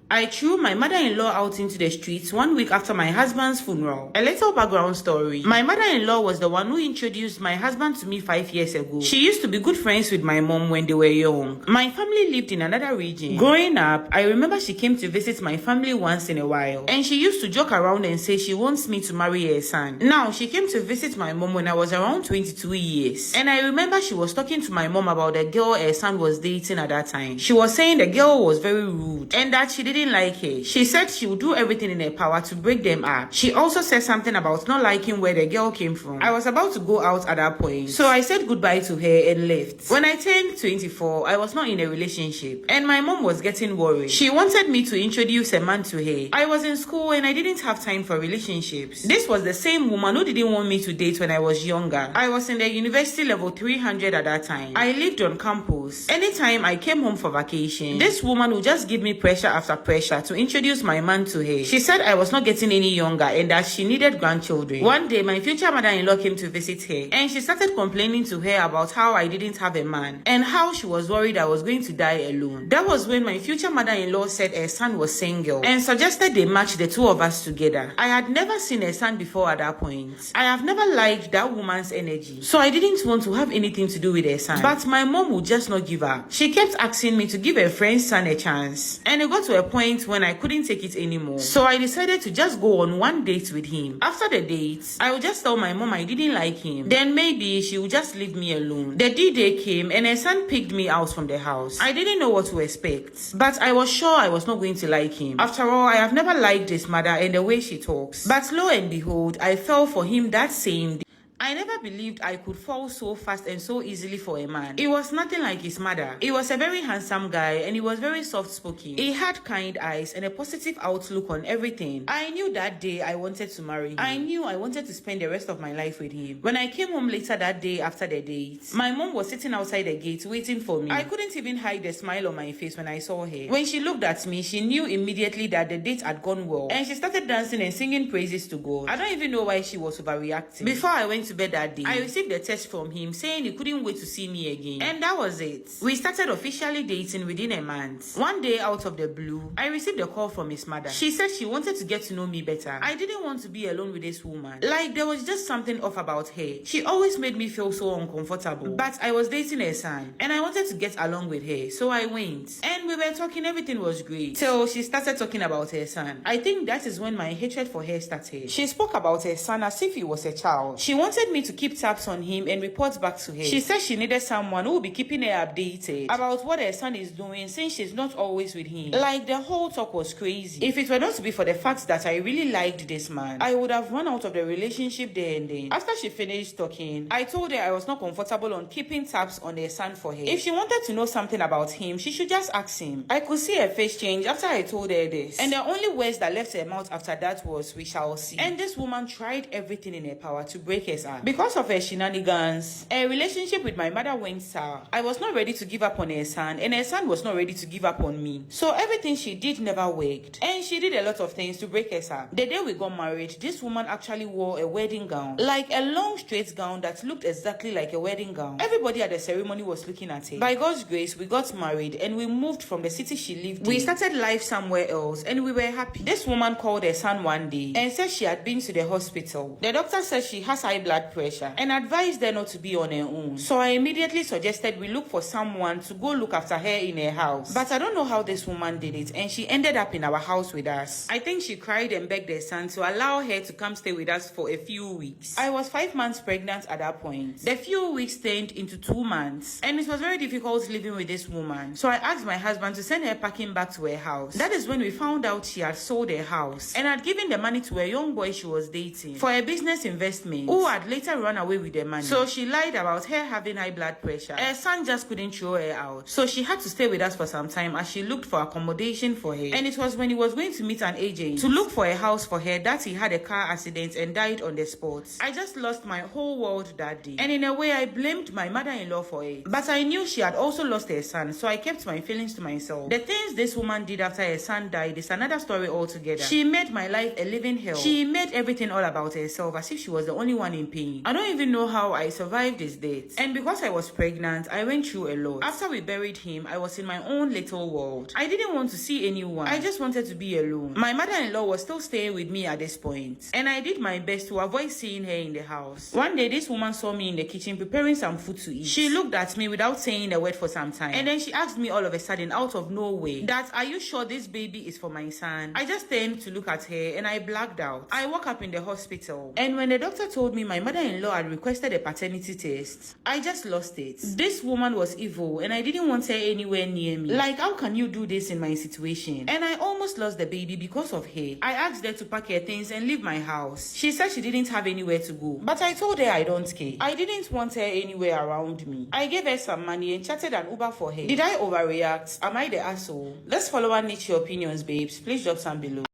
I threw my mother-in-law out into the streets 1 week after my husband's funeral. A little background story. My mother-in-law was the one who introduced my husband to me 5 years ago. She used to be good friends with my mom when they were young. My family lived in another region. Growing up, I remember she came to visit my family once in a while, and she used to joke around and say she wants me to marry her son. Now, she came to visit my mom when I was around 22 years, and I remember she was talking to my mom about the girl her son was dating at that time. She was saying the girl was very rude and that she didn't like her. She said she would do everything in her power to break them up. She also said something about not liking where the girl came from. I was about to go out at that point, so I said goodbye to her and left. When I turned 24, I was not in a relationship, and my mom was getting worried. She wanted me to introduce a man to her. I was in school and I didn't have time for relationships. This was the same woman who didn't want me to date when I was younger. I was in the university level 300 at that time. I lived on campus. Anytime I came home for vacation, this woman would just give me pressure after pressure to introduce my man to her. She said I was not getting any younger and that she needed grandchildren. One day, my future mother-in-law came to visit her, and she started complaining to her about how I didn't have a man and how she was worried I was going to die alone. That was when my future mother-in-law said her son was single and suggested they match the two of us together. I had never seen her son before at that point. I have never liked that woman's energy, so I didn't want to have anything to do with her son. But my mom would just not give up. She kept asking me to give her friend's son a chance, and it got to a point when I couldn't take it anymore. So I decided to just go on one date with him. After the date, I would just tell my mom I didn't like him. Then maybe she would just leave me alone. The D-Day came and her son picked me out from the house. I didn't know what to expect, but I was sure I was not going to like him. After all, I have never liked his mother and the way she talks. But lo and behold, I fell for him that same day. I never believed I could fall so fast and so easily for a man. He was nothing like his mother. He was a very handsome guy and he was very soft-spoken. He had kind eyes and a positive outlook on everything. I knew that day I wanted to marry him. I knew I wanted to spend the rest of my life with him. When I came home later that day after the date, my mom was sitting outside the gate waiting for me. I couldn't even hide the smile on my face when I saw her. When she looked at me, she knew immediately that the date had gone well, and she started dancing and singing praises to God. I don't even know why she was overreacting. Before I went to bed that day, I received a text from him saying he couldn't wait to see me again, and that was it. We started officially dating within a month. One day, out of the blue, I received a call from his mother. She said she wanted to get to know me better. I didn't want to be alone with this woman. Like, there was just something off about her. She always made me feel so uncomfortable. But I was dating her son, and I wanted to get along with her, so I went. And we were talking, everything was great, till she started talking about her son. I think that is when my hatred for her started. She spoke about her son as if he was a child. She wanted me to keep tabs on him and report back to her. She said she needed someone who would be keeping her updated about what her son is doing since she's not always with him. Like, the whole talk was crazy. If it were not to be for the fact that I really liked this man, I would have run out of the relationship there and then. After she finished talking, I told her I was not comfortable on keeping tabs on her son for her. If she wanted to know something about him, she should just ask him. I could see her face change after I told her this, and the only words that left her mouth after that was, "We shall see." And this woman tried everything in her power to break us up. Because of her shenanigans, her relationship with my mother went sour. I was not ready to give up on her son, and her son was not ready to give up on me. So everything she did never worked, and she did a lot of things to break us up. The day we got married, this woman actually wore a wedding gown, like a long straight gown that looked exactly like a wedding gown. Everybody at the ceremony was looking at it. By God's grace, we got married and we moved from the city she lived in. We started life somewhere else and we were happy. This woman called her son one day and said she had been to the hospital. The doctor said she has high blood pressure and advised her not to be on her own. So I immediately suggested we look for someone to go look after her in her house. But I don't know how this woman did it, and she ended up in our house with us. I think she cried and begged her son to allow her to come stay with us for a few weeks. I was 5 months pregnant at that point. The few weeks turned into 2 months, and it was very difficult living with this woman. So I asked my husband to send her packing back to her house. That is when we found out she had sold her house and had given the money to a young boy she was dating for a business investment, who had later run away with the money. So she lied about her having high blood pressure. Her son just couldn't throw her out, so she had to stay with us for some time as she looked for accommodation for her. And it was when he was going to meet an agent to look for a house for her that he had a car accident and died on the spot. I just lost my whole world that day, and in a way I blamed my mother-in-law for it. But I knew she had also lost her son, so I kept my feelings to myself. The things this woman did after her son died is another story altogether. She made my life a living hell. She made everything all about herself, as if she was the only one in pain. pain. I don't even know how I survived his death. And because I was pregnant, I went through a lot. After we buried him, I was in my own little world. I didn't want to see anyone. I just wanted to be alone. My mother-in-law was still staying with me at this point, and I did my best to avoid seeing her in the house. One day, this woman saw me in the kitchen preparing some food to eat. She looked at me without saying a word for some time, and then she asked me all of a sudden, out of nowhere, that, "Are you sure this baby is for my son?" I just turned to look at her and I blacked out. I woke up in the hospital, and when the doctor told me my mother-in-law had requested a paternity test, I just lost it. This woman was evil, and I didn't want her anywhere near me. Like, how can you do this in my situation? And I almost lost the baby because of her. I asked her to pack her things and leave my house. She said she didn't have anywhere to go, but I told her I don't care. I didn't want her anywhere around me. I gave her some money and chatted an Uber for her. Did I overreact? Am I the asshole? Let's follow and niche your opinions, babes. Please drop some below.